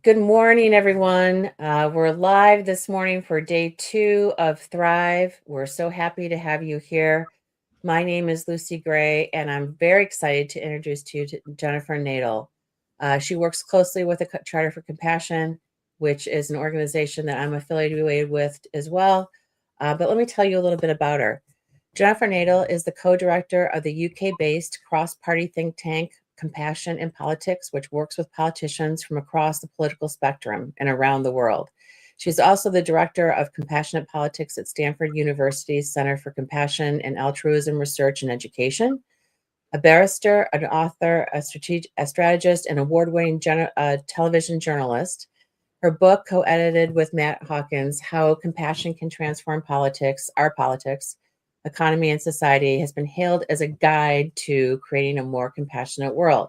Good morning, everyone. We're live this morning for day 2 of Thrive. We're so happy to have you here. My name is Lucy Gray, and I'm very excited to introduce to you to Jennifer Nadel. She works closely with the Charter for Compassion, which is an organization that I'm affiliated with as well. But let me tell you a little bit about her. Jennifer Nadel is the co-director of the UK-based cross-party think tank Compassion in Politics, which works with politicians from across the political spectrum and around the world. She's also the director of Compassionate Politics at Stanford University's Center for Compassion and Altruism Research and Education, a barrister, an author, a strategist, and award-winning television journalist. Her book, co-edited with Matt Hawkins, How Compassion Can Transform Politics, Our Politics, Economy, and Society, has been hailed as a guide to creating a more compassionate world.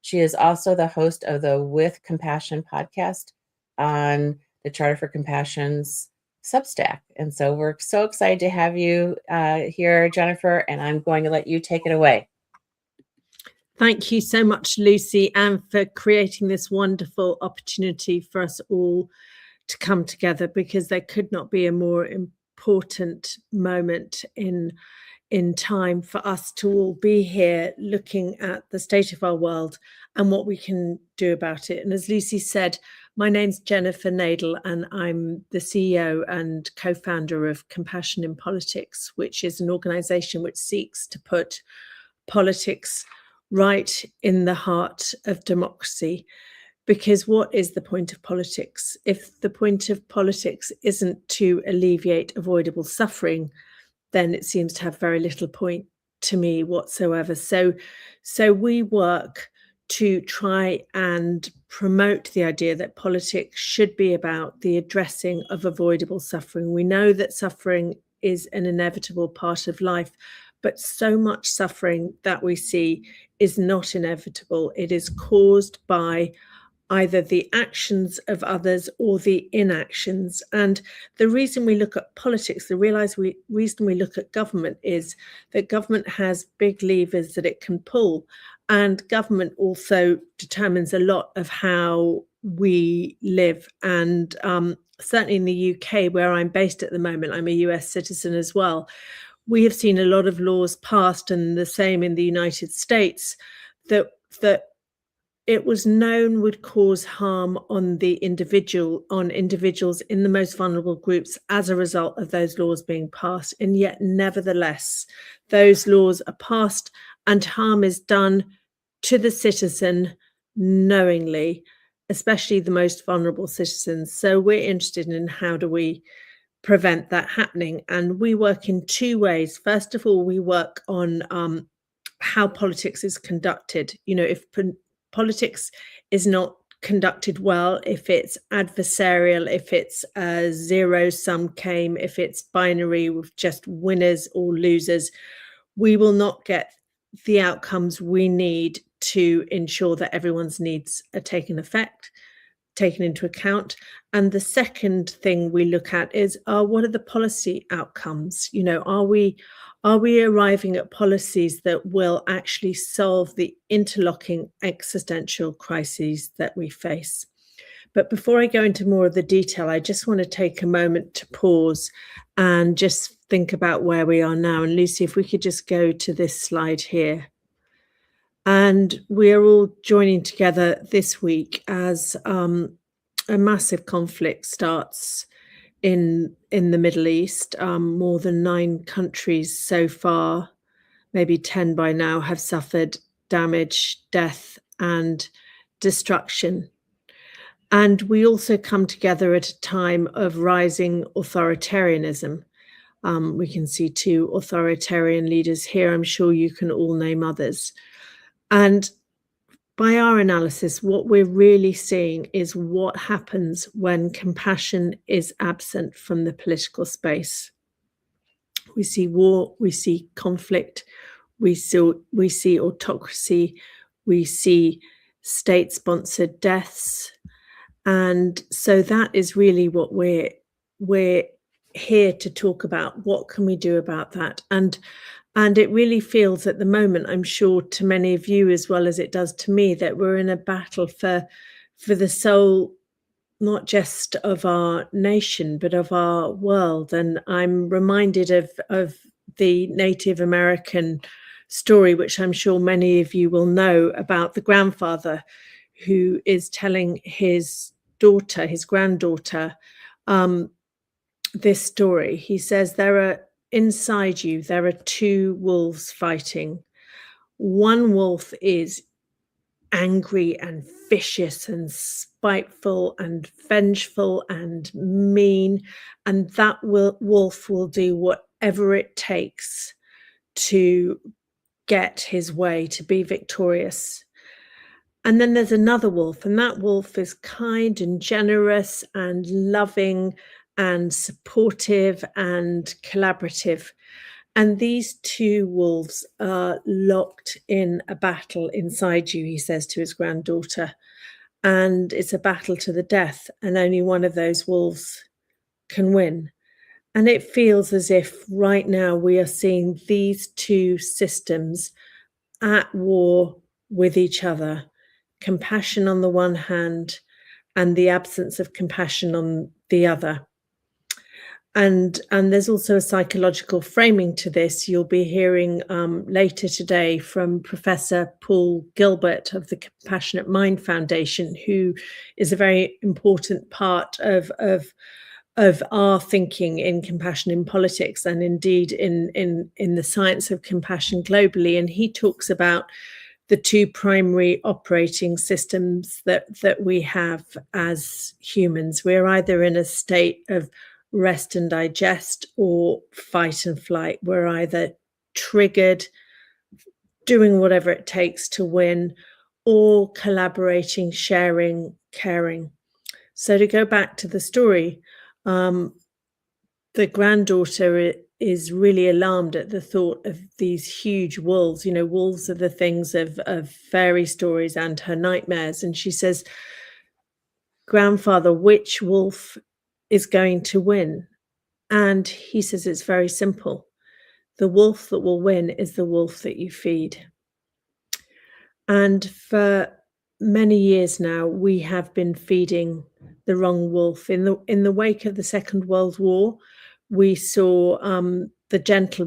She is also the host of the With Compassion podcast on the Charter for Compassion's Substack. And so we're so excited to have you here, Jennifer, and I'm going to let you take it away. Thank you so much, Lucy, and for creating this wonderful opportunity for us all to come together, because there could not be a more important moment in time for us to all be here looking at the state of our world and what we can do about it. And as Lucy said, my name's Jennifer Nadel, and I'm the CEO and co-founder of Compassion in Politics, which is an organization which seeks to put politics right in the heart of democracy. Because what is the point of politics? If the point of politics isn't to alleviate avoidable suffering, then it seems to have very little point to me whatsoever. So we work to try and promote the idea that politics should be about the addressing of avoidable suffering. We know that suffering is an inevitable part of life, but so much suffering that we see is not inevitable. It is caused by either the actions of others or the inactions. And the reason we look at politics, the reason we look at government, is that government has big levers that it can pull. And government also determines a lot of how we live. And certainly in the UK, where I'm based at the moment, I'm a US citizen as well. We have seen a lot of laws passed, and the same in the United States, that it was known would cause harm on individuals in the most vulnerable groups as a result of those laws being passed. And yet, nevertheless, those laws are passed and harm is done to the citizen knowingly, especially the most vulnerable citizens. So we're interested in how do we prevent that happening. And we work in two ways. First of all, we work on how politics is conducted. You know, if politics is not conducted well, if it's adversarial, if it's a zero-sum game, if it's binary with just winners or losers, we will not get the outcomes we need to ensure that everyone's needs are taken into account. And the second thing we look at is what are the policy outcomes? You know, are we arriving at policies that will actually solve the interlocking existential crises that we face? But before I go into more of the detail, I just want to take a moment to pause and just think about where we are now. And Lucy, if we could just go to this slide here. And we are all joining together this week as a massive conflict starts in the Middle East. More than 9 countries so far, maybe 10 by now, have suffered damage, death, and destruction. And we also come together at a time of rising authoritarianism. We can see 2 authoritarian leaders here. I'm sure you can all name others. And by our analysis, what we're really seeing is what happens when compassion is absent from the political space. We see war, we see conflict, we see autocracy, we see state-sponsored deaths. And so that is really what we're here to talk about. What can we do about that? And it really feels at the moment, I'm sure to many of you as well as it does to me, that we're in a battle for the soul not just of our nation, but of our world. And I'm reminded of the Native American story, which I'm sure many of you will know, about the grandfather who is telling his daughter, his granddaughter, this story. He says, inside you, there are two wolves fighting. One wolf is angry and vicious and spiteful and vengeful and mean, and that wolf will do whatever it takes to get his way, to be victorious. And then there's another wolf, and that wolf is kind and generous and loving and supportive and collaborative. And these two wolves are locked in a battle inside you, he says to his granddaughter. And it's a battle to the death, and only one of those wolves can win. And it feels as if right now we are seeing these two systems at war with each other. Compassion on the one hand, and the absence of compassion on the other. And there's also a psychological framing to this. You'll be hearing later today from Professor Paul Gilbert of the Compassionate Mind Foundation, who is a very important part of our thinking in compassion in politics, and indeed in the science of compassion globally. And he talks about the two primary operating systems that we have as humans. We're either in a state of rest and digest or fight and flight. We're either triggered, doing whatever it takes to win, or collaborating, sharing, caring. So to go back to the story, the granddaughter is really alarmed at the thought of these huge wolves. You know, wolves are the things of fairy stories and her nightmares. And she says, "Grandfather, which wolf is going to win?" And he says, "It's very simple. The wolf that will win is the wolf that you feed." And for many years now, we have been feeding the wrong wolf. In the wake of the Second World War, we saw the gentle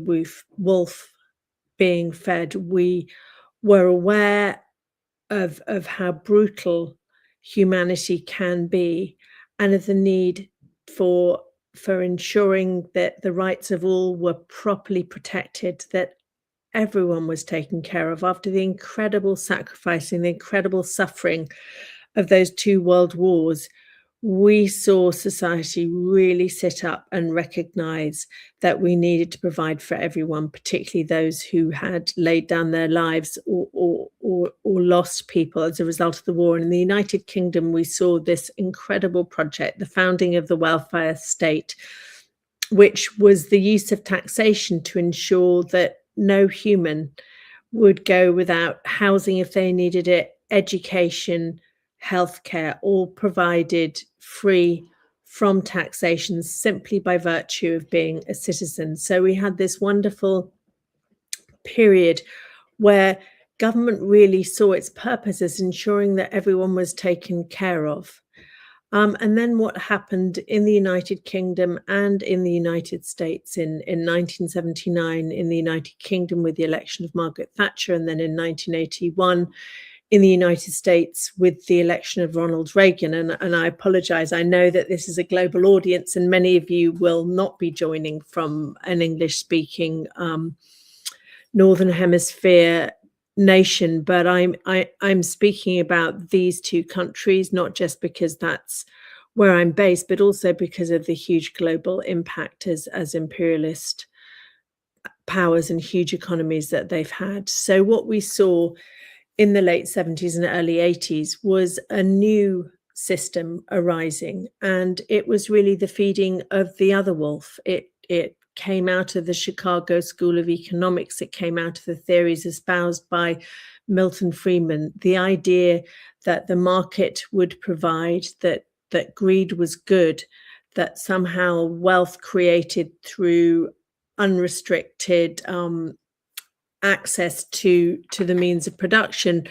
wolf being fed. We were aware of how brutal humanity can be, and of the need for ensuring that the rights of all were properly protected, that everyone was taken care of after the incredible sacrificing, the incredible suffering of those two world wars. We saw society really sit up and recognize that we needed to provide for everyone, particularly those who had laid down their lives or lost people as a result of the war. And in the United Kingdom, we saw this incredible project, the founding of the welfare state, which was the use of taxation to ensure that no human would go without housing if they needed it, education, healthcare, all provided free from taxation simply by virtue of being a citizen. So we had this wonderful period where government really saw its purpose as ensuring that everyone was taken care of. And then what happened in the United Kingdom and in the United States in 1979 in the United Kingdom with the election of Margaret Thatcher, and then in 1981 in the United States with the election of Ronald Reagan. And I apologize, I know that this is a global audience and many of you will not be joining from an English-speaking Northern Hemisphere nation, but I'm speaking about these two countries, not just because that's where I'm based, but also because of the huge global impact as imperialist powers and huge economies that they've had. So what we saw in the late 70s and early 80s was a new system arising, and it was really the feeding of the other wolf. It came out of the Chicago School of Economics. It came out of the theories espoused by Milton Friedman, the idea that the market would provide, that greed was good, that somehow wealth created through unrestricted access to the means of production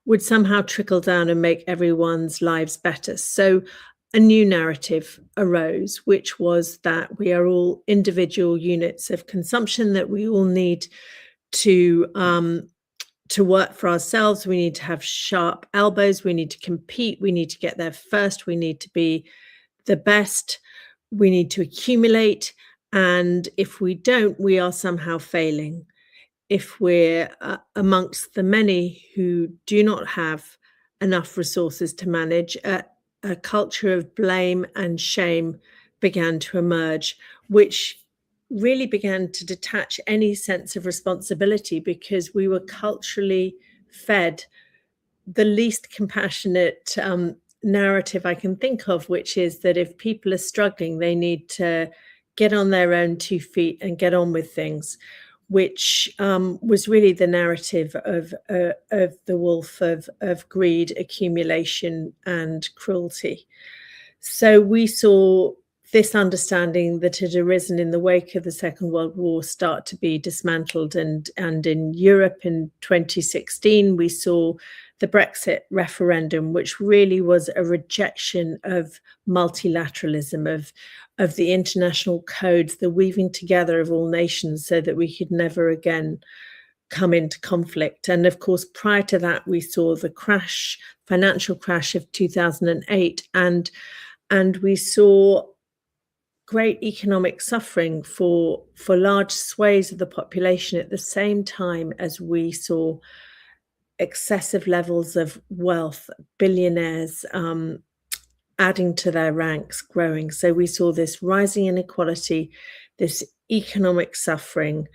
would somehow trickle down and make everyone's lives better. So a new narrative arose, which was that we are all individual units of consumption, that we all need to work for ourselves. We need to have sharp elbows. We need to compete. We need to get there first. We need to be the best. We need to accumulate. And if we don't, we are somehow failing. If we're amongst the many who do not have enough resources to manage, a culture of blame and shame began to emerge, which really began to detach any sense of responsibility, because we were culturally fed the least compassionate narrative I can think of, which is that if people are struggling, they need to get on their own 2 feet and get on with things, which was really the narrative of the wolf of greed, accumulation, and cruelty. So we saw this understanding that had arisen in the wake of the Second World War start to be dismantled. And in Europe in 2016, we saw the Brexit referendum, which really was a rejection of multilateralism, of the international codes, the weaving together of all nations so that we could never again come into conflict. And of course, prior to that, we saw the financial crash of 2008, and we saw great economic suffering for large swathes of the population, at the same time as we saw excessive levels of wealth, billionaires adding to their ranks, growing. So we saw this rising inequality, this economic suffering,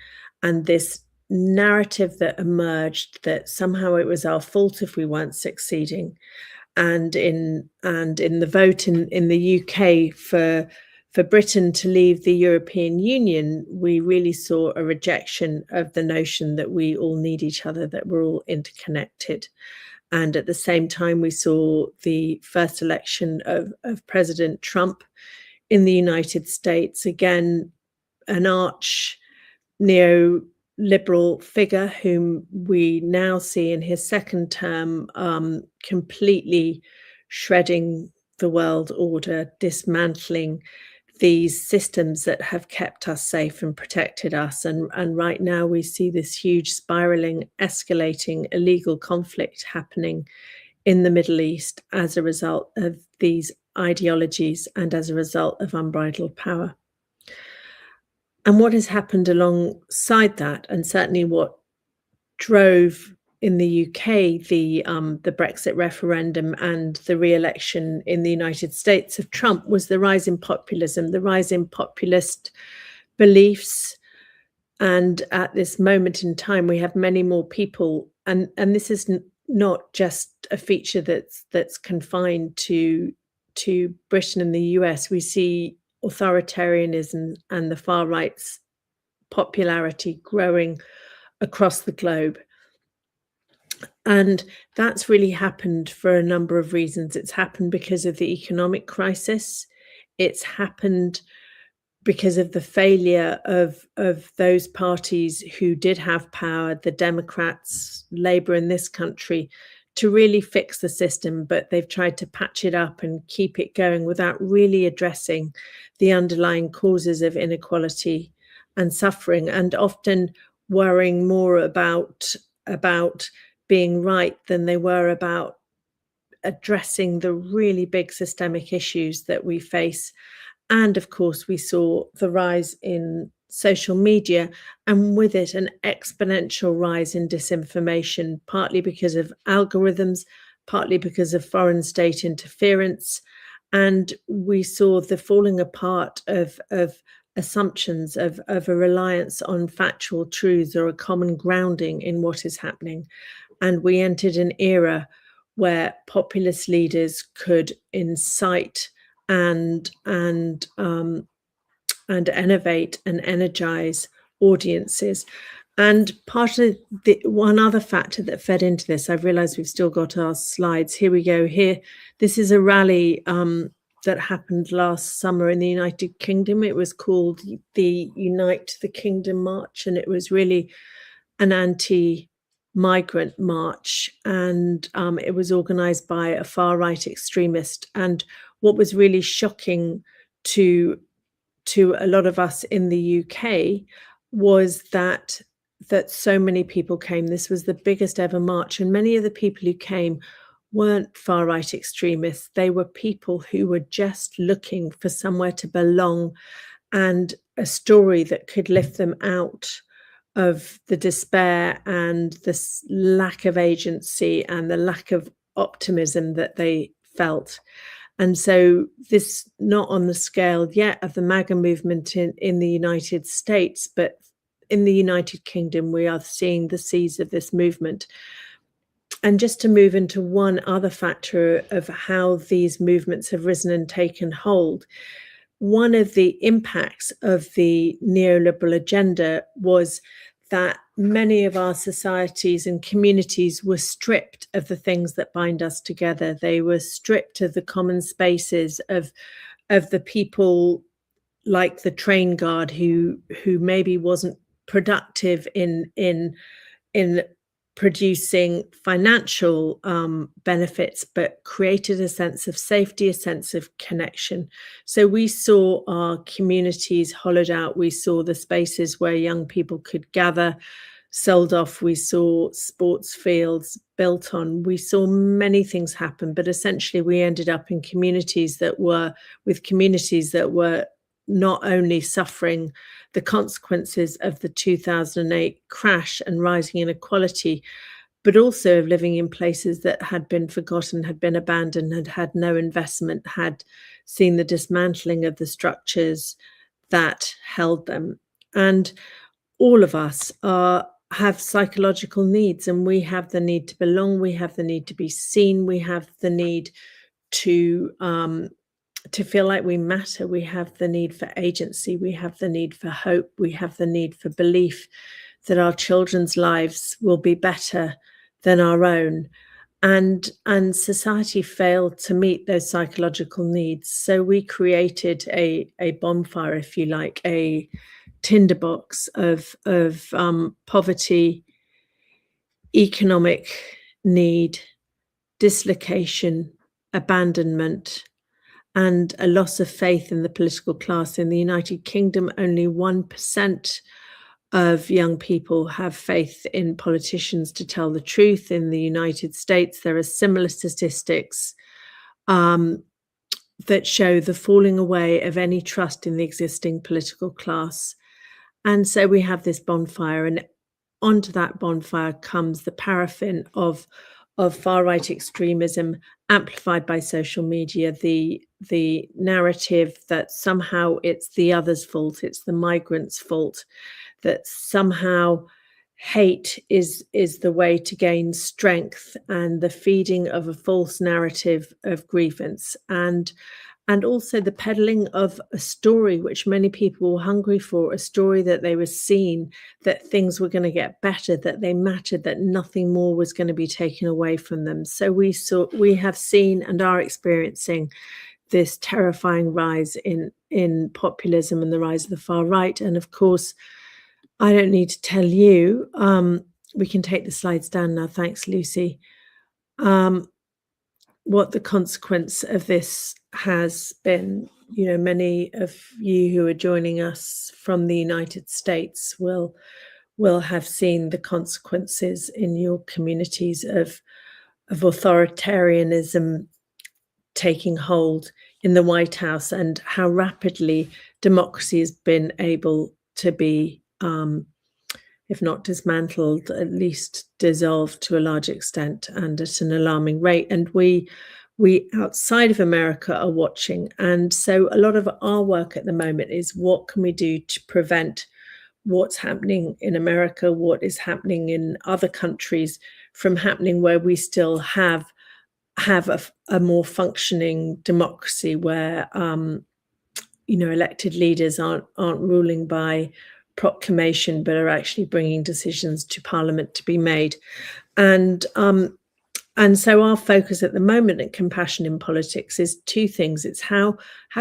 and this narrative that emerged that somehow it was our fault if we weren't succeeding. And in the vote in the UK for Britain to leave the European Union, we really saw a rejection of the notion that we all need each other, that we're all interconnected. And at the same time, we saw the first election of President Trump in the United States, again, an arch neoliberal figure whom we now see in his second term completely shredding the world order, dismantling these systems that have kept us safe and protected us. And right now we see this huge spiraling, escalating illegal conflict happening in the Middle East as a result of these ideologies and as a result of unbridled power. And what has happened alongside that, and certainly what drove in the UK the Brexit referendum and the re-election in the United States of Trump, was the rise in populism, the rise in populist beliefs. And at this moment in time, we have many more people, and this is not just a feature that's confined to Britain and the US. We see authoritarianism and the far right's popularity growing across the globe. And that's really happened for a number of reasons. It's happened because of the economic crisis. It's happened because of the failure of those parties who did have power, the Democrats, Labour in this country, to really fix the system, but they've tried to patch it up and keep it going without really addressing the underlying causes of inequality and suffering, and often worrying more about being right than they were about addressing the really big systemic issues that we face. And of course, we saw the rise in social media, and with it an exponential rise in disinformation, partly because of algorithms, partly because of foreign state interference. And we saw the falling apart of assumptions, of a reliance on factual truths or a common grounding in what is happening. And we entered an era where populist leaders could incite and innovate and energize audiences. And part of one other factor that fed into this, I've realized we've still got our slides. Here we go. Here, this is a rally that happened last summer in the United Kingdom. It was called the Unite the Kingdom March, and it was really an anti-migrant march, and it was organized by a far-right extremist. And what was really shocking to a lot of us in the UK was that so many people came. This was the biggest ever march, and many of the people who came weren't far right extremists. They were people who were just looking for somewhere to belong and a story that could lift them out of the despair and this lack of agency and the lack of optimism that they felt. And so this, not on the scale yet of the MAGA movement in the United States, but in the United Kingdom, we are seeing the seeds of this movement. And just to move into one other factor of how these movements have risen and taken hold, one of the impacts of the neoliberal agenda was that many of our societies and communities were stripped of the things that bind us together. They were stripped of the common spaces of the people like the train guard who maybe wasn't productive in producing financial benefits, but created a sense of safety, a sense of connection. So we saw our communities hollowed out. We saw the spaces where young people could gather sold off. We saw sports fields built on. We saw many things happen, but essentially we ended up in communities that were not only suffering the consequences of the 2008 crash and rising inequality, but also of living in places that had been forgotten, had been abandoned, had had no investment, had seen the dismantling of the structures that held them. And all of us have psychological needs, and we have the need to belong, we have the need to be seen, we have the need to feel like we matter. We have the need for agency. We have the need for hope. We have the need for belief that our children's lives will be better than our own. And society failed to meet those psychological needs. So we created a bonfire, if you like, a tinderbox of poverty, economic need, dislocation, abandonment, and a loss of faith in the political class. In the United Kingdom, only 1% of young people have faith in politicians to tell the truth. In the United States, there are similar statistics that show the falling away of any trust in the existing political class. And so we have this bonfire, and onto that bonfire comes the paraffin of far-right extremism amplified by social media, the narrative that somehow it's the other's fault, it's the migrants' fault, that somehow hate is the way to gain strength, and the feeding of a false narrative of grievance, and also the peddling of a story which many people were hungry for, a story that they were seen, that things were going to get better, that they mattered, that nothing more was going to be taken away from them. So we have seen and are experiencing this terrifying rise in populism and the rise of the far right. And of course, I don't need to tell you, we can take the slides down now. Thanks, Lucy. What the consequence of this has been. You know, many of you who are joining us from the United States will have seen the consequences in your communities of authoritarianism taking hold in the White House, and how rapidly democracy has been able to be, if not dismantled, at least dissolved to a large extent and at an alarming rate. And we outside of America are watching. And so a lot of our work at the moment is, what can we do to prevent what's happening in America, what is happening in other countries from happening, where we still have a more functioning democracy, where elected leaders aren't ruling by proclamation, but are actually bringing decisions to Parliament to be made. And so our focus at the moment at Compassion in Politics is two things. It's how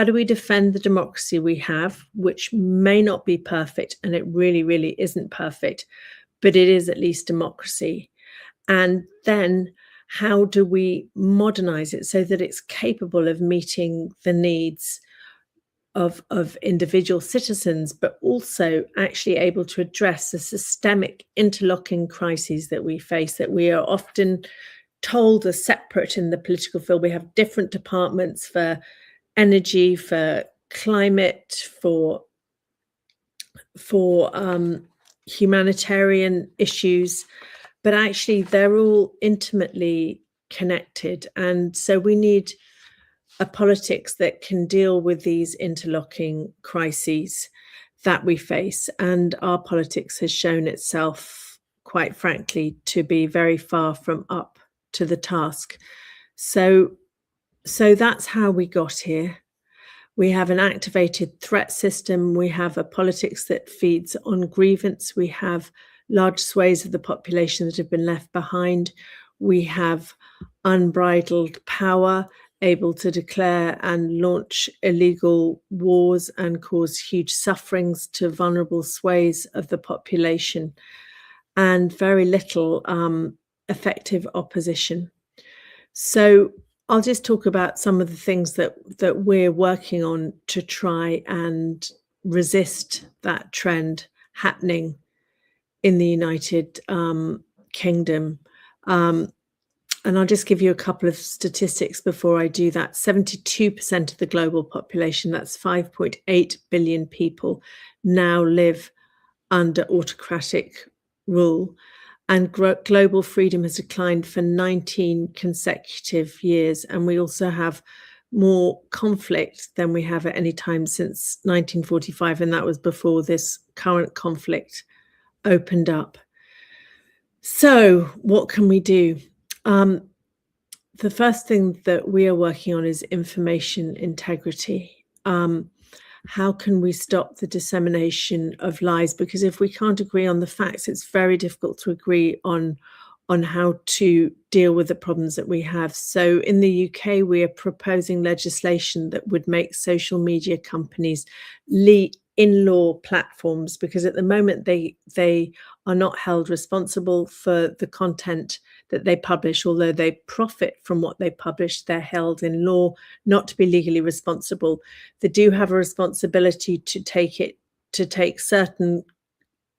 do we defend the democracy we have, which may not be perfect, and it really, really isn't perfect, but it is at least democracy. And then how do we modernize it so that it's capable of meeting the needs of individual citizens, but also actually able to address the systemic interlocking crises that we face, that we are often told are separate in the political field. We have different departments for energy, for climate, for humanitarian issues, but actually they're all intimately connected. And so we need a politics that can deal with these interlocking crises that we face. And our politics has shown itself, quite frankly, to be very far from up to the task. So that's how we got here. We have an activated threat system. We have a politics that feeds on grievance. We have large swathes of the population that have been left behind. We have unbridled power, able to declare and launch illegal wars and cause huge sufferings to vulnerable swathes of the population, and very little effective opposition. So I'll just talk about some of the things that we're working on to try and resist that trend happening in the United Kingdom. And I'll just give you a couple of statistics before I do that. 72% of the global population, that's 5.8 billion people, now live under autocratic rule. And global freedom has declined for 19 consecutive years. And we also have more conflict than we have at any time since 1945. And that was before this current conflict opened up. So what can we do? The first thing that we are working on is information integrity. How can we stop the dissemination of lies? Because if we can't agree on the facts, it's very difficult to agree on how to deal with the problems that we have. So in the UK, we are proposing legislation that would make social media companies in-law platforms, because at the moment they are not held responsible for the content that they publish. Although they profit from what they publish, they're held in law not to be legally responsible. They do have a responsibility to take certain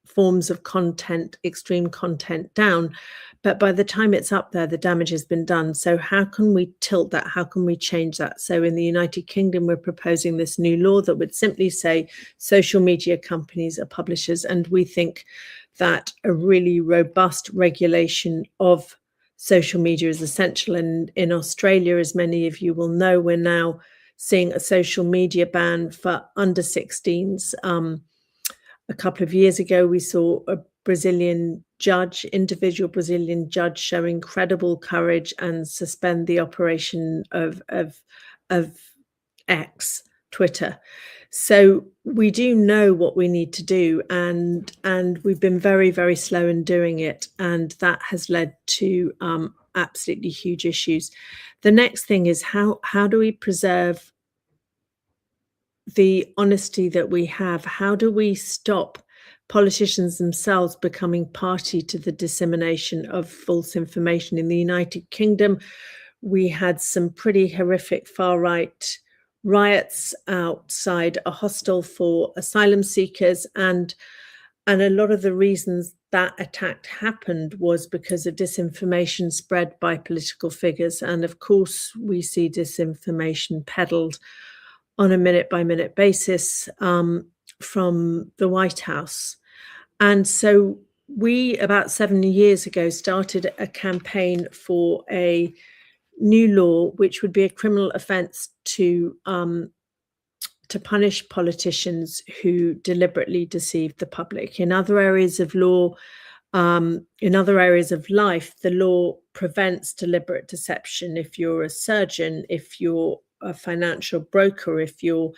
forms of content, extreme content, down, but by the time it's up there, the damage has been done. So how can we tilt that? How can we change that? So in the United Kingdom, we're proposing this new law that would simply say social media companies are publishers, and we think that a really robust regulation of social media is essential. And in Australia, as many of you will know, we're now seeing a social media ban for under 16s. A couple of years ago, we saw a individual Brazilian judge show incredible courage and suspend the operation of X, Twitter. So we do know what we need to do, and we've been very, very slow in doing it, and that has led to absolutely huge issues. The next thing is how do we preserve the honesty that we have? How do we stop politicians themselves becoming party to the dissemination of false information? In the United Kingdom, we had some pretty horrific far-right riots outside a hostel for asylum seekers, and a lot of the reasons that attack happened was because of disinformation spread by political figures. And of course, we see disinformation peddled on a minute-by-minute basis from the White House. And so we, about 7 years ago, started a campaign for a new law which would be a criminal offence to punish politicians who deliberately deceive the public. In other areas of law, in other areas of life, the law prevents deliberate deception. If you're a surgeon, if you're a financial broker, if you're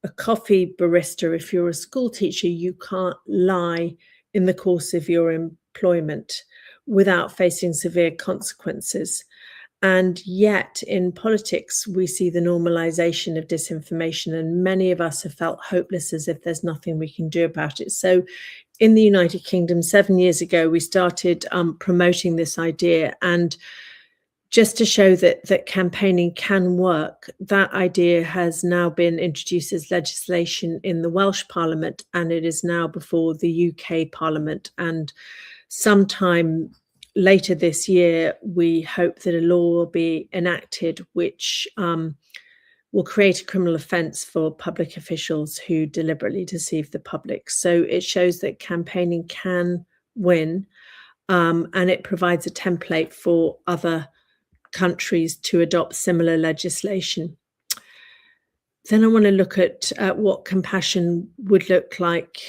a coffee barista, if you're a school teacher, you can't lie in the course of your employment without facing severe consequences. And yet in politics, we see the normalization of disinformation, and many of us have felt hopeless, as if there's nothing we can do about it. So in the United Kingdom, 7 years ago, we started promoting this idea, and just to show that campaigning can work, that idea has now been introduced as legislation in the Welsh Parliament, and it is now before the UK Parliament. And sometime later this year, we hope that a law will be enacted which will create a criminal offence for public officials who deliberately deceive the public. So it shows that campaigning can win, and it provides a template for other countries to adopt similar legislation. Then I want to look at what compassion would look like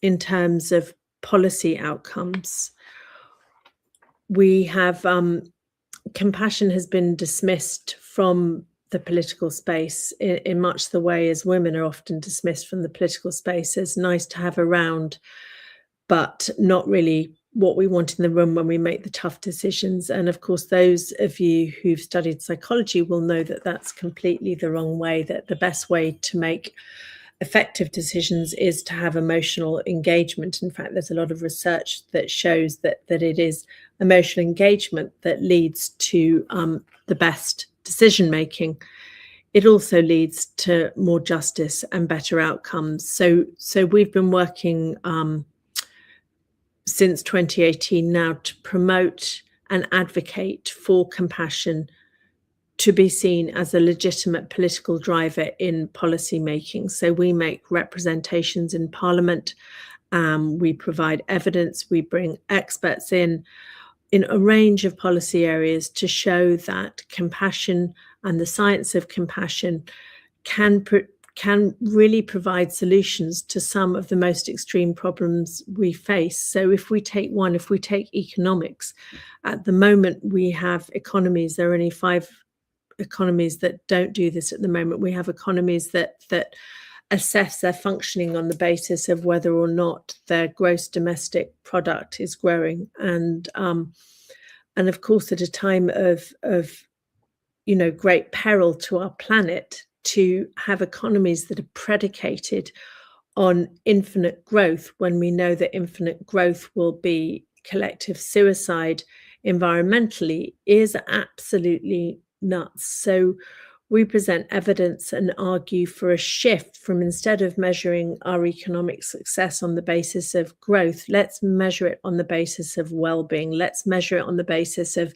in terms of policy outcomes. We have compassion has been dismissed from the political space in much the way as women are often dismissed from the political space as nice to have around, but not really what we want in the room when we make the tough decisions. And of course, those of you who've studied psychology will know that that's completely the wrong way, that the best way to make effective decisions is to have emotional engagement. In fact, there's a lot of research that shows that it is emotional engagement that leads to the best decision making. It also leads to more justice and better outcomes. So we've been working since 2018 now to promote and advocate for compassion to be seen as a legitimate political driver in policy making. So we make representations in Parliament, we provide evidence, we bring experts in a range of policy areas to show that compassion and the science of compassion can really provide solutions to some of the most extreme problems we face. So if we take economics, at the moment we have economies, there are only 5 economies that don't do this at the moment. We have economies that assess their functioning on the basis of whether or not their gross domestic product is growing. And of course, at a time of great peril to our planet, to have economies that are predicated on infinite growth, when we know that infinite growth will be collective suicide environmentally, is absolutely nuts. So we present evidence and argue for a shift from, instead of measuring our economic success on the basis of growth, let's measure it on the basis of well-being. Let's measure it on the basis of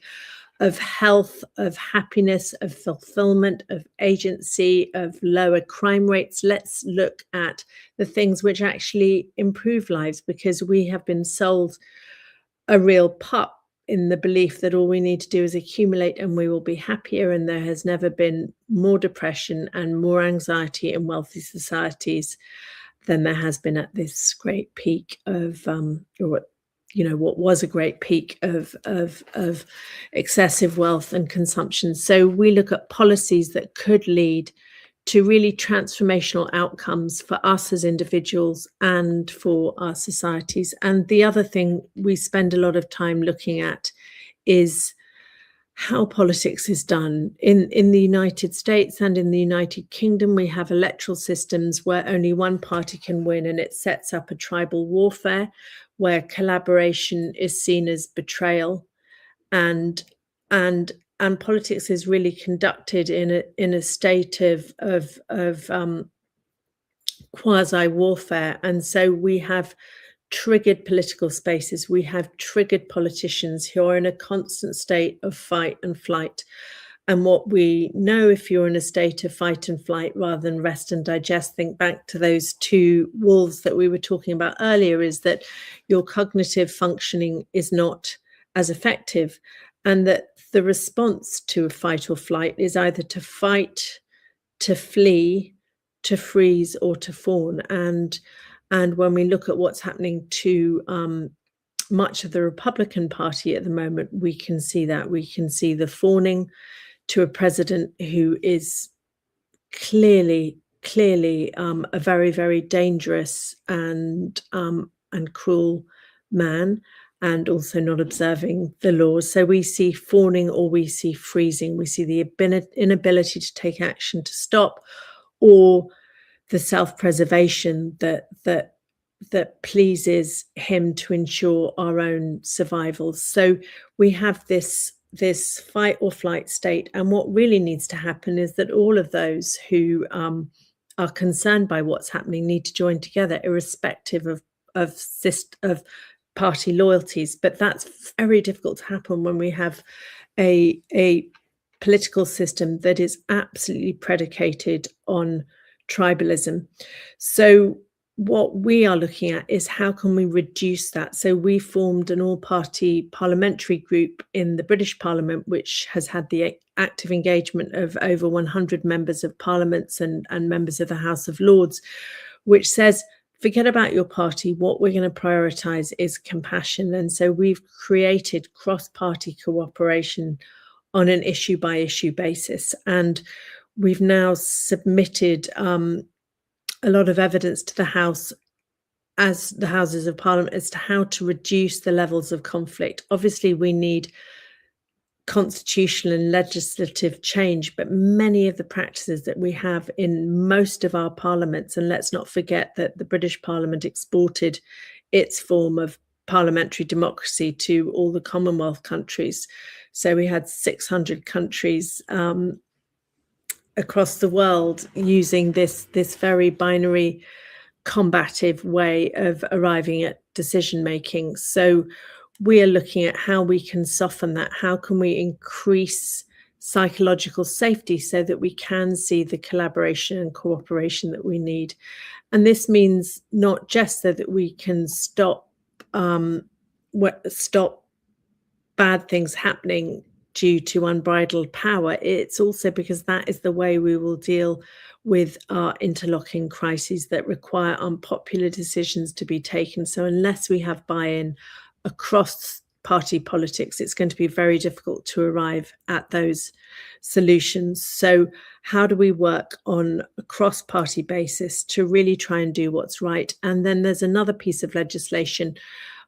health, of happiness, of fulfillment, of agency, of lower crime rates. Let's look at the things which actually improve lives, because we have been sold a real pup in the belief that all we need to do is accumulate and we will be happier. And there has never been more depression and more anxiety in wealthy societies than there has been at this great peak of, what was a great peak of excessive wealth and consumption. So we look at policies that could lead to really transformational outcomes for us as individuals and for our societies. And the other thing we spend a lot of time looking at is how politics is done. In the United States and in the United Kingdom, we have electoral systems where only one party can win, and it sets up a tribal warfare where collaboration is seen as betrayal, and politics is really conducted in a state of quasi warfare. And so we have triggered political spaces. We have triggered politicians who are in a constant state of fight and flight. And what we know, if you're in a state of fight and flight rather than rest and digest, think back to those 2 wolves that we were talking about earlier, is that your cognitive functioning is not as effective, and that the response to a fight or flight is either to fight, to flee, to freeze, or to fawn. And when we look at what's happening to much of the Republican Party at the moment, we can see that. We can see the fawning to a president who is clearly a very, very dangerous and cruel man, and also not observing the laws. So we see fawning, or we see freezing. We see the inability to take action to stop, or the self-preservation that pleases him to ensure our own survival. So we have this this fight or flight state. And what really needs to happen is that all of those who are concerned by what's happening need to join together, irrespective of party loyalties. But that's very difficult to happen when we have a political system that is absolutely predicated on tribalism. So what we are looking at is how can we reduce that? So we formed an all-party parliamentary group in the British Parliament, which has had the active engagement of over 100 members of parliaments and members of the House of Lords, which says, forget about your party. What we're going to prioritise is compassion. And so we've created cross-party cooperation on an issue-by-issue basis. And we've now submitted a lot of evidence to the House, as the Houses of Parliament, as to how to reduce the levels of conflict. Obviously, we need constitutional and legislative change, but many of the practices that we have in most of our parliaments, and let's not forget that the British Parliament exported its form of parliamentary democracy to all the Commonwealth countries. So we had 600 countries across the world using this very binary, combative way of arriving at decision making. So we are looking at how we can soften that. How can we increase psychological safety so that we can see the collaboration and cooperation that we need? And this means not just so that we can stop bad things happening due to unbridled power. It's also because that is the way we will deal with our interlocking crises that require unpopular decisions to be taken. So unless we have buy-in across party politics, it's going to be very difficult to arrive at those solutions. So how do we work on a cross-party basis to really try and do what's right? And then there's another piece of legislation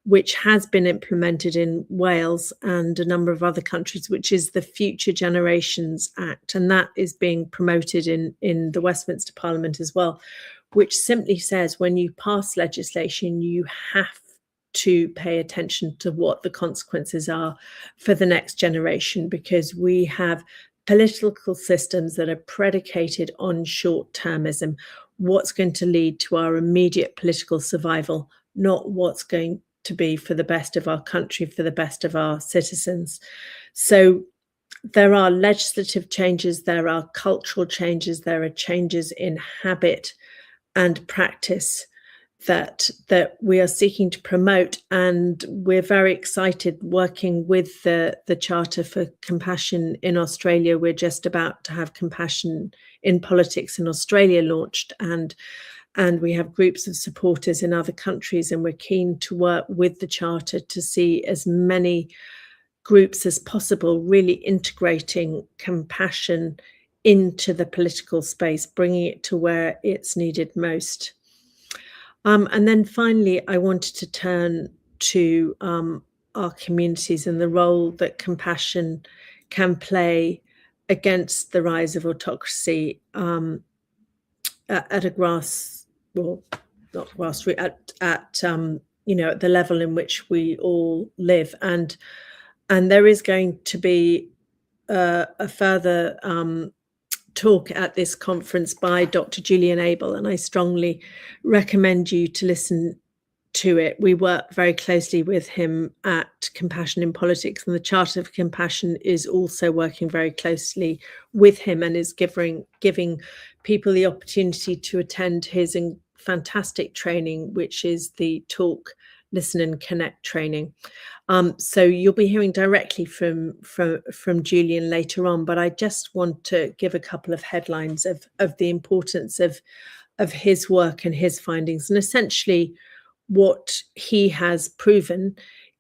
which has been implemented in Wales and a number of other countries, which is the Future Generations Act. And that is being promoted in the Westminster Parliament as well, which simply says when you pass legislation, you have to pay attention to what the consequences are for the next generation, because we have political systems that are predicated on short-termism. What's going to lead to our immediate political survival, not what's going to be for the best of our country, for the best of our citizens. So there are legislative changes, there are cultural changes, there are changes in habit and practice that we are seeking to promote. And we're very excited working with the Charter for Compassion in Australia. We're just about to have Compassion in Politics in Australia launched, and we have groups of supporters in other countries, and we're keen to work with the Charter to see as many groups as possible really integrating compassion into the political space, bringing it to where it's needed most. And then finally, I wanted to turn to our communities and the role that compassion can play against the rise of autocracy at a not grassroots, at the level in which we all live. And there is going to be a further talk at this conference by Dr. Julian Abel, and I strongly recommend you to listen to it. We work very closely with him at Compassion in Politics, and the Charter for Compassion is also working very closely with him and is giving people the opportunity to attend his fantastic training, which is the Talk, Listen and Connect training. So you'll be hearing directly from Julian later on, but I just want to give a couple of headlines of the importance of his work and his findings. And essentially what he has proven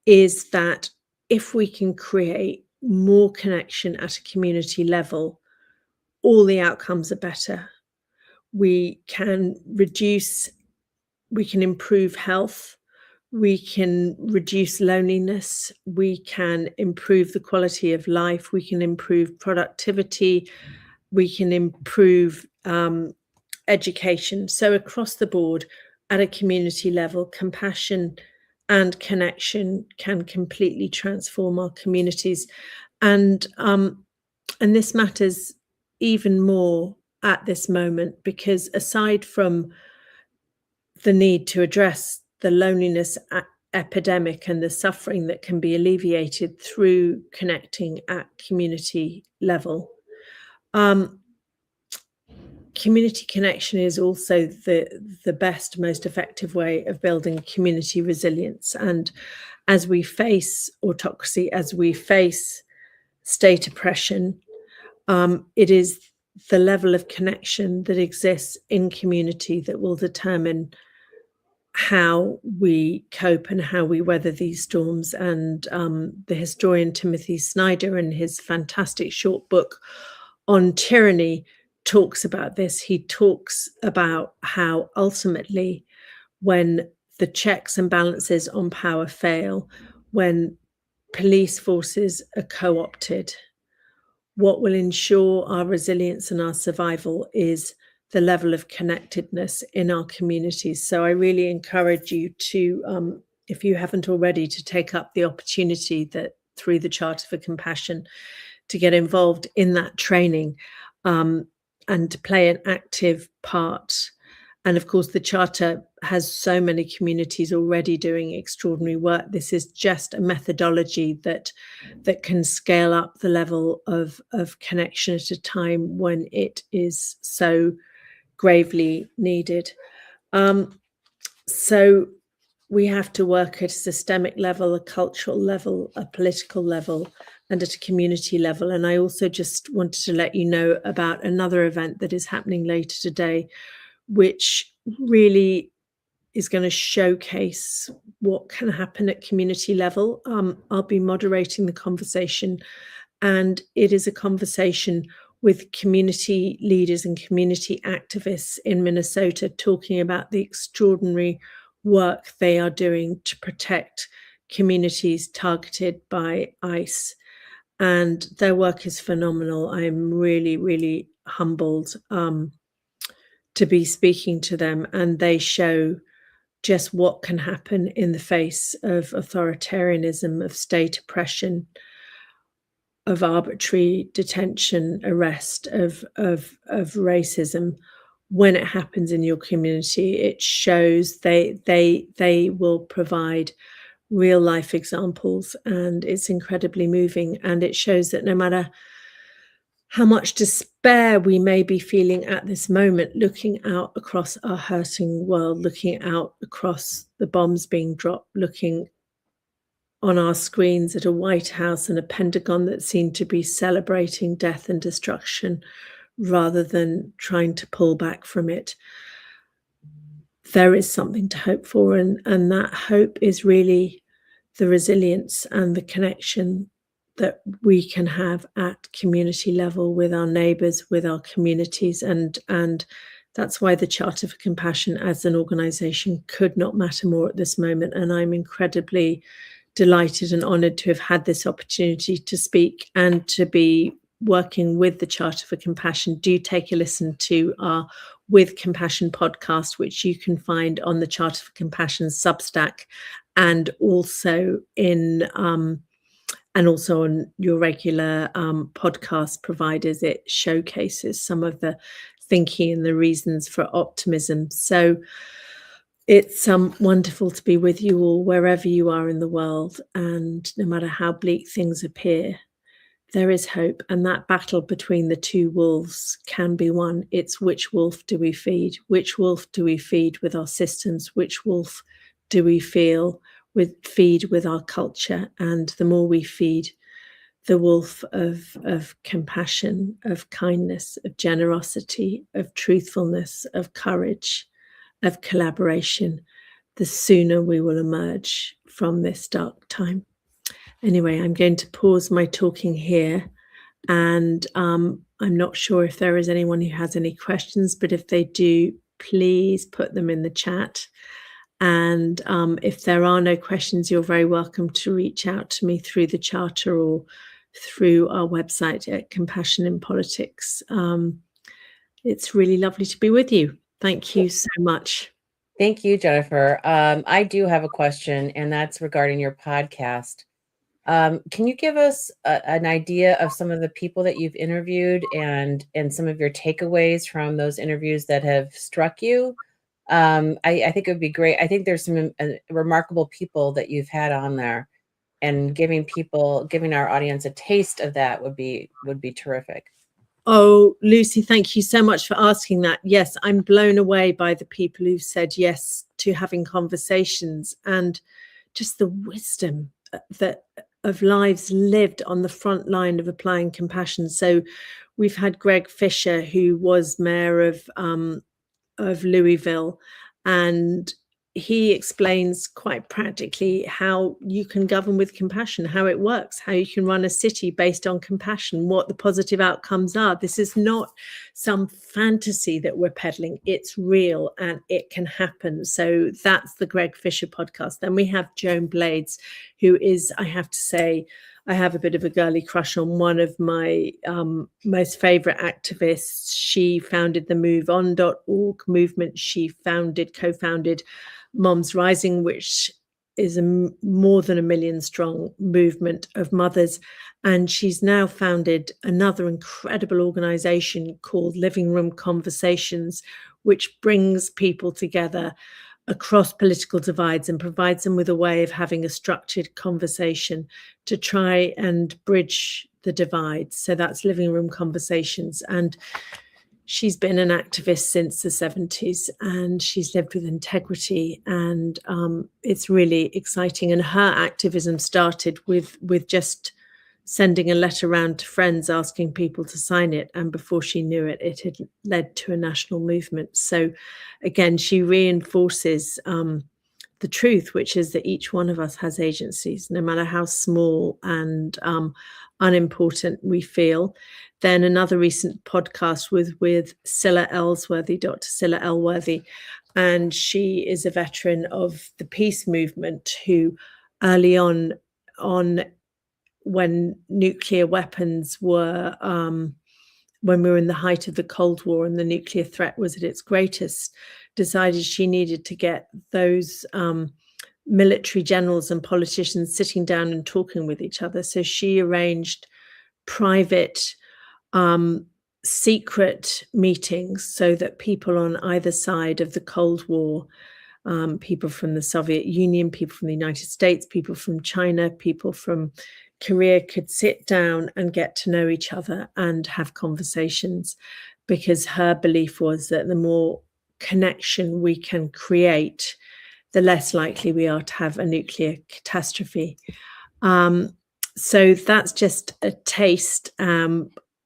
is that if we can create more connection at a community level, all the outcomes are better. We can improve health, we can reduce loneliness, we can improve the quality of life, we can improve productivity, we can improve education. So across the board, at a community level, compassion and connection can completely transform our communities. And this matters even more at this moment, because aside from the need to address the loneliness epidemic and the suffering that can be alleviated through connecting at community level, community connection is also the best, most effective way of building community resilience. And as we face autocracy, as we face state oppression, it is the level of connection that exists in community that will determine how we cope and how we weather these storms. And the historian Timothy Snyder, in his fantastic short book on tyranny, talks about this. He talks about how ultimately, when the checks and balances on power fail, when police forces are co-opted, what will ensure our resilience and our survival is the level of connectedness in our communities. So I really encourage you to, if you haven't already, to take up the opportunity that through the Charter for Compassion to get involved in that training, and to play an active part. And of course, the Charter has so many communities already doing extraordinary work. This is just a methodology that can scale up the level of connection at a time when it is so gravely needed. So we have to work at a systemic level, a cultural level, a political level, and at a community level. And I also just wanted to let you know about another event that is happening later today, which really is going to showcase what can happen at community level. I'll be moderating the conversation, and it is a conversation with community leaders and community activists in Minnesota talking about the extraordinary work they are doing to protect communities targeted by ICE. And their work is phenomenal. I'm really, really humbled to be speaking to them, and they show just what can happen in the face of authoritarianism, of state oppression, of arbitrary detention, arrest, of racism. When it happens in your community, it shows they will provide real life examples, and it's incredibly moving. And it shows that no matter how much despair we may be feeling at this moment, looking out across our hurting world, looking out across the bombs being dropped, looking on our screens at a White House and a Pentagon that seem to be celebrating death and destruction rather than trying to pull back from it, there is something to hope for. And that hope is really the resilience and the connection that we can have at community level with our neighbours, with our communities. And that's why the Charter for Compassion as an organisation could not matter more at this moment. And I'm incredibly delighted and honoured to have had this opportunity to speak and to be working with the Charter for Compassion. Do take a listen to our With Compassion podcast, which you can find on the Charter for Compassion Substack, and also on your regular podcast providers. It showcases some of the thinking and the reasons for optimism. So it's wonderful to be with you all wherever you are in the world, and no matter how bleak things appear, there is hope. And that battle between the two wolves can be won. It's which wolf do we feed? Which wolf do we feed with our systems? Which wolf do we feed with our culture? And the more we feed the wolf of compassion, of kindness, of generosity, of truthfulness, of courage, of collaboration, the sooner we will emerge from this dark time. Anyway, I'm going to pause my talking here, and I'm not sure if there is anyone who has any questions, but if they do, please put them in the chat. And if there are no questions, you're very welcome to reach out to me through the Charter or through our website at Compassion in Politics. It's really lovely to be with you. Thank you so much. Thank you, Jennifer. I do have a question, and that's regarding your podcast. Can you give us an idea of some of the people that you've interviewed and some of your takeaways from those interviews that have struck you? I think it would be great. I think there's some remarkable people that you've had on there, and giving our audience a taste of that would be terrific. Oh, Lucy, thank you so much for asking that. Yes, I'm blown away by the people who've said yes to having conversations, and just the wisdom that of lives lived on the front line of applying compassion. So we've had Greg Fisher, who was mayor of Louisville, and he explains quite practically how you can govern with compassion, how it works, how you can run a city based on compassion, what the positive outcomes are. This is not some fantasy that we're peddling. It's real and it can happen. So that's the Greg Fisher podcast. Then we have Joan Blades, who is, I have to say, I have a bit of a girly crush on one of my most favorite activists. She founded the MoveOn.org movement. She co-founded Moms Rising, which is more than 1 million strong movement of mothers. And she's now founded another incredible organization called Living Room Conversations, which brings people together across political divides and provides them with a way of having a structured conversation to try and bridge the divide. So that's Living Room Conversations. And she's been an activist since the 70s, and she's lived with integrity, and it's really exciting. And her activism started with just sending a letter around to friends asking people to sign it, and before she knew it, it had led to a national movement. So again, she reinforces the truth, which is that each one of us has agencies, no matter how small and unimportant we feel. Then another recent podcast with Cilla Ellsworthy, Dr. Cilla Elworthy, and she is a veteran of the peace movement who early on when nuclear weapons were when we were in the height of the Cold War and the nuclear threat was at its greatest, decided she needed to get those military generals and politicians sitting down and talking with each other. So she arranged private, secret meetings so that people on either side of the Cold War, people from the Soviet Union, people from the United States, people from China, people from Korea, could sit down and get to know each other and have conversations, because her belief was that the more connection we can create, the less likely we are to have a nuclear catastrophe. So that's just a taste.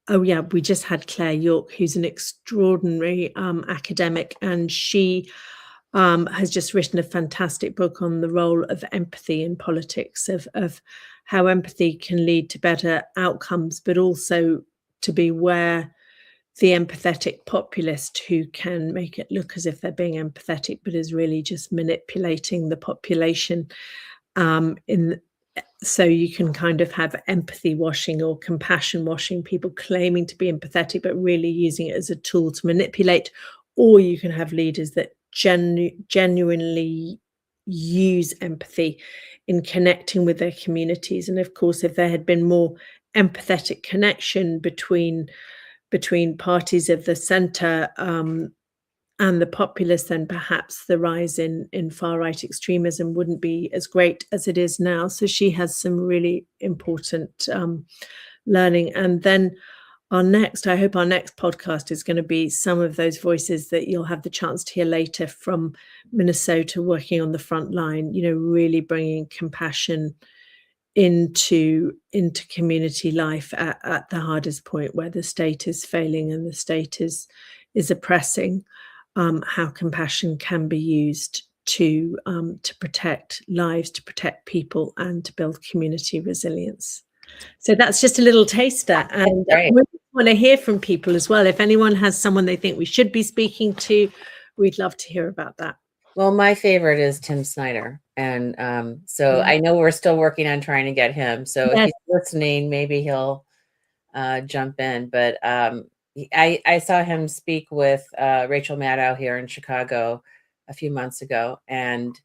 Oh yeah, we just had Claire York, who's an extraordinary academic, and she has just written a fantastic book on the role of empathy in politics, of how empathy can lead to better outcomes, but also to beware the empathetic populist who can make it look as if they're being empathetic, but is really just manipulating the population. So you can kind of have empathy washing or compassion washing, people claiming to be empathetic, but really using it as a tool to manipulate. Or you can have leaders that genuinely use empathy in connecting with their communities. And of course, if there had been more empathetic connection between parties of the centre and the populace, then perhaps the rise in far-right extremism wouldn't be as great as it is now. So she has some really important learning. And then I hope our next podcast is going to be some of those voices that you'll have the chance to hear later from Minnesota, working on the front line, really bringing compassion into community life at the hardest point, where the state is failing and the state is oppressing. How compassion can be used to protect lives, to protect people, and to build community resilience. So that's just a little taster, and we want to hear from people as well. If anyone has someone they think we should be speaking to, we'd love to hear about that. Well, my favorite is Tim Snyder, and so I know we're still working on trying to get him. So if he's listening, maybe he'll jump in. But I saw him speak with Rachel Maddow here in Chicago a few months ago, and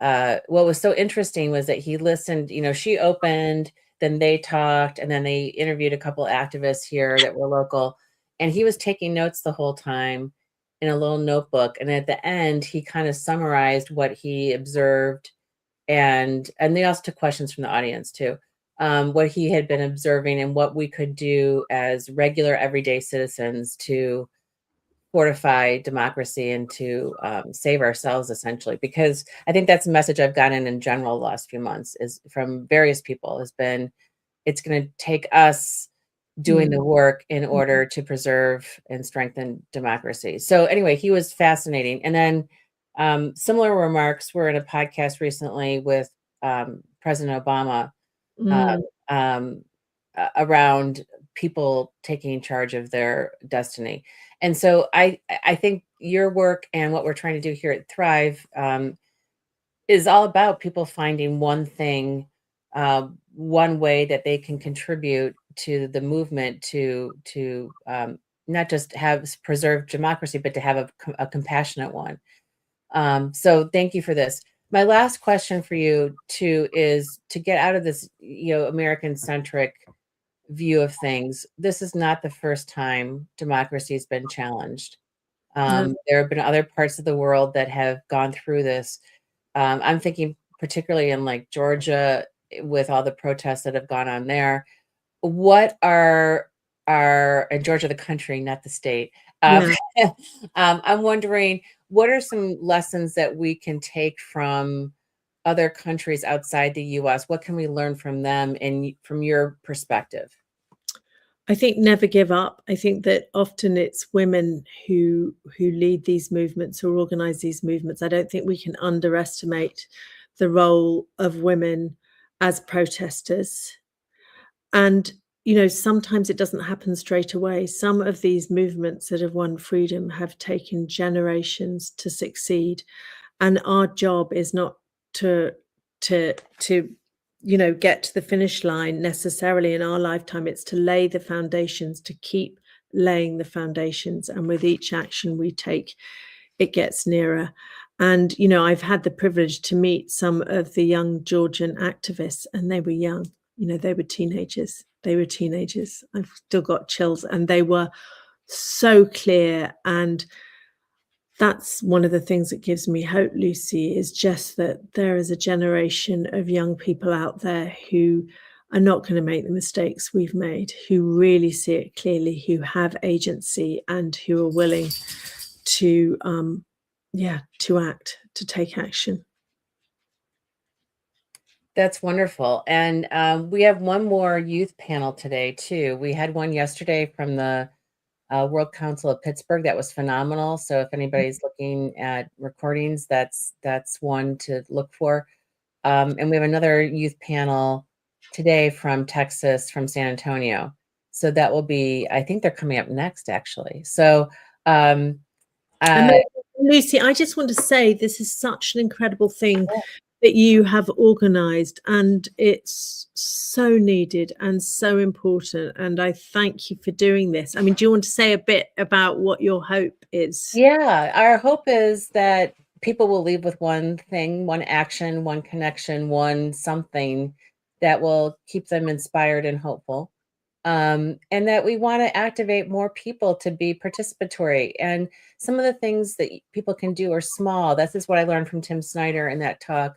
what was so interesting was that he listened, she opened, then they talked, and then they interviewed a couple activists here that were local, and he was taking notes the whole time in a little notebook. And at the end, he kind of summarized what he observed, and they also took questions from the audience too, what he had been observing and what we could do as regular everyday citizens to fortify democracy and to save ourselves, essentially. Because I think that's a message I've gotten in general the last few months, is from various people, has been it's going to take us doing the Mm. work in order to preserve and strengthen democracy. So anyway, he was fascinating. And then similar remarks were in a podcast recently with President Obama, uh, Mm. um, around people taking charge of their destiny. And so I think your work and what we're trying to do here at Thrive is all about people finding one thing, one way that they can contribute to the movement to not just have preserved democracy, but to have a compassionate one. So thank you for this. My last question for you too is to get out of this, American centric view of things. This is not the first time democracy has been challenged. No. There have been other parts of the world that have gone through this. I'm thinking particularly in like Georgia with all the protests that have gone on there. What are in Georgia, the country, not the state. Um, Yeah. I'm wondering, what are some lessons that we can take from other countries outside the US? What can we learn from them and from your perspective? I think never give up. I think that often it's women who lead these movements or organize these movements. I don't think we can underestimate the role of women as protesters. And, sometimes it doesn't happen straight away. Some of these movements that have won freedom have taken generations to succeed. And our job is not to to get to the finish line necessarily in our lifetime. It's to lay the foundations, to keep laying the foundations, and with each action we take, it gets nearer. And I've had the privilege to meet some of the young Georgian activists, and they were young. They were teenagers. I've still got chills, and they were so clear. And that's one of the things that gives me hope, Lucy, is just that there is a generation of young people out there who are not going to make the mistakes we've made, who really see it clearly, who have agency, and who are willing to, to act, to take action. That's wonderful. And we have one more youth panel today, too. We had one yesterday from the World Council of Pittsburgh that was phenomenal. So if anybody's looking at recordings, that's one to look for. And we have another youth panel today from Texas, from San Antonio. So that will be, I think they're coming up next, actually. So um, And uh, then, Lucy, I just want to say this is such an incredible thing that you have organized, and it's so needed and so important. And I thank you for doing this. I mean, do you want to say a bit about what your hope is? yeah, our hope is that people will leave with one thing, one action, one connection, one something that will keep them inspired and hopeful. And that we want to activate more people to be participatory. And some of the things that people can do are small. This is what I learned from Tim Snyder in that talk.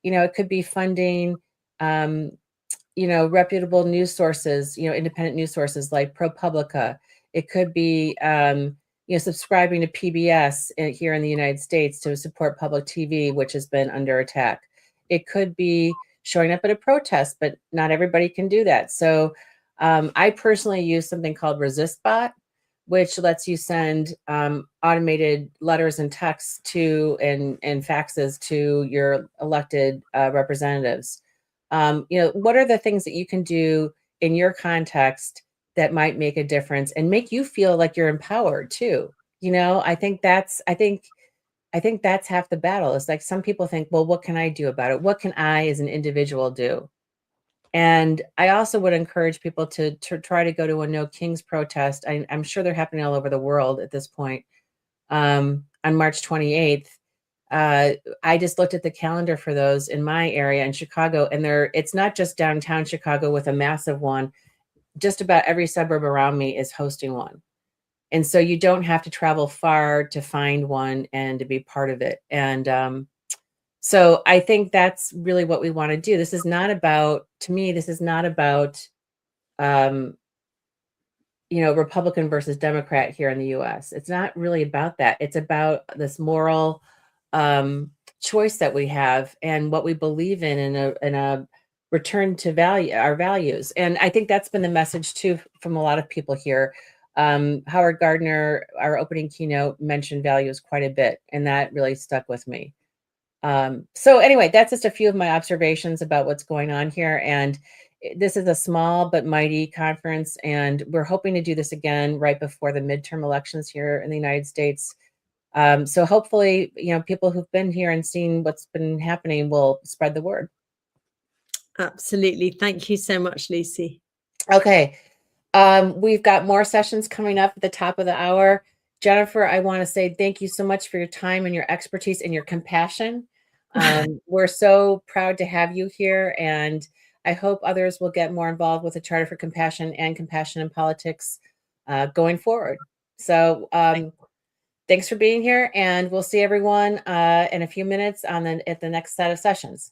It could be funding, um, reputable news sources, independent news sources like ProPublica. It could be, subscribing to PBS here in the United States to support public TV, which has been under attack. It could be showing up at a protest, but not everybody can do that. So I personally use something called ResistBot, which lets you send automated letters and texts to and faxes to your elected representatives. What are the things that you can do in your context that might make a difference and make you feel like you're empowered too? I think that's half the battle. It's like some people think, well, what can I do about it? What can I as an individual do? And I also would encourage people to try to go to a No Kings protest. I'm sure they're happening all over the world at this point, on March 28th. I just looked at the calendar for those in my area in Chicago, and it's not just downtown Chicago with a massive one. Just about every suburb around me is hosting one. And so you don't have to travel far to find one and to be part of it. And so I think that's really what we want to do. This is not about, to me, this is not about, um, Republican versus Democrat here in the US. It's not really about that. It's about this moral choice that we have and what we believe in a return to our values. And I think that's been the message too from a lot of people here. Howard Gardner, our opening keynote, mentioned values quite a bit, and that really stuck with me. So anyway, that's just a few of my observations about what's going on here. And this is a small but mighty conference, and we're hoping to do this again right before the midterm elections here in the United States. So hopefully, people who've been here and seen what's been happening will spread the word. Absolutely. Thank you so much, Lucy. Okay. We've got more sessions coming up at the top of the hour. Jennifer, I want to say thank you so much for your time and your expertise and your compassion. We're so proud to have you here, and I hope others will get more involved with the Charter for Compassion and Compassion in Politics going forward. So thanks for being here, and we'll see everyone in a few minutes at the next set of sessions.